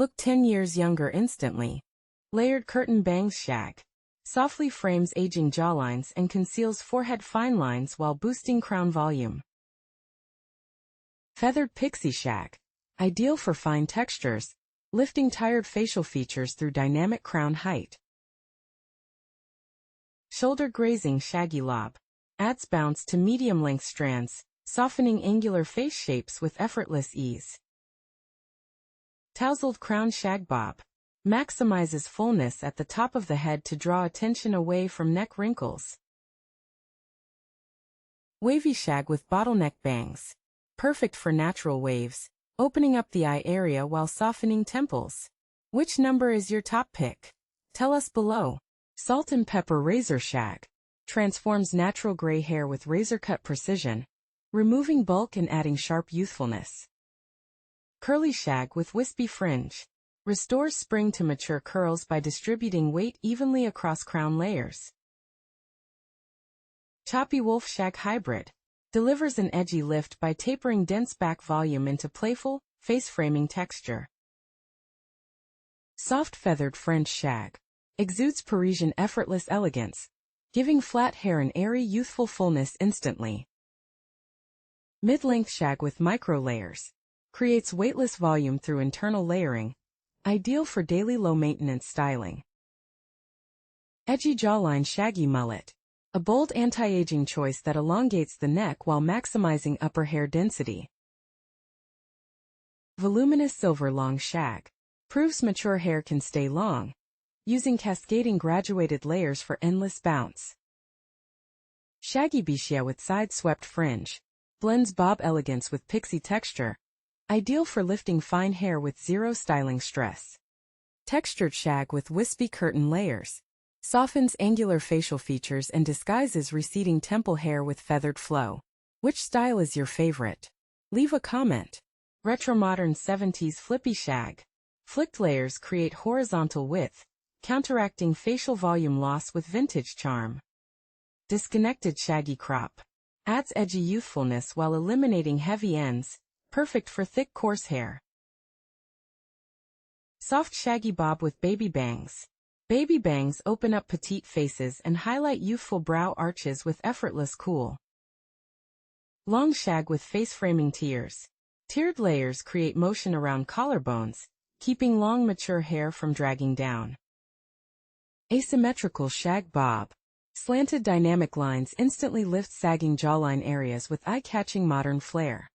Look 10 years younger instantly. Layered curtain bangs shag. Softly frames aging jawlines and conceals forehead fine lines while boosting crown volume. Feathered pixie shag. Ideal for fine textures, lifting tired facial features through dynamic crown height. Shoulder-Grazing Shaggy Lob. Adds bounce to medium-length strands, softening angular face shapes with effortless ease. Tousled Crown Shag Bob. Maximizes fullness at the top of the head to draw attention away from neck wrinkles. Wavy shag with bottleneck bangs. Perfect for natural waves, opening up the eye area while softening temples. Which number is your top pick? Tell us below. Salt and pepper razor shag. Transforms natural gray hair with razor-cut precision, removing bulk and adding sharp youthfulness. Curly shag with wispy fringe. Restores spring to mature curls by distributing weight evenly across crown layers. Choppy wolf shag hybrid. Delivers an edgy lift by tapering dense back volume into playful, face-framing texture. Soft feathered French shag. Exudes Parisian effortless elegance, giving flat hair an airy youthful fullness instantly. Mid-length shag with micro layers. Creates weightless volume through internal layering. Ideal for daily low-maintenance styling. Edgy jawline shaggy mullet. A bold anti-aging choice that elongates the neck while maximizing upper hair density. Voluminous silver long shag. Proves mature hair can stay long, using cascading graduated layers for endless bounce. Shaggy Bixie with side-swept fringe. Blends bob elegance with pixie texture. Ideal for lifting fine hair with zero styling stress. Textured shag with wispy curtain layers. Softens angular facial features and disguises receding temple hair with feathered flow. Which style is your favorite? Leave a comment. Retro-modern 70s flippy shag. Flicked layers create horizontal width, counteracting facial volume loss with vintage charm. Disconnected shaggy crop. Adds edgy youthfulness while eliminating heavy ends, perfect for thick coarse hair. Soft shaggy bob with baby bangs. Baby bangs open up petite faces and highlight youthful brow arches with effortless cool. Long shag with face-framing tiers. Tiered layers create motion around collarbones, keeping long mature hair from dragging down. Asymmetrical shag bob. Slanted dynamic lines instantly lift sagging jawline areas with eye-catching modern flair.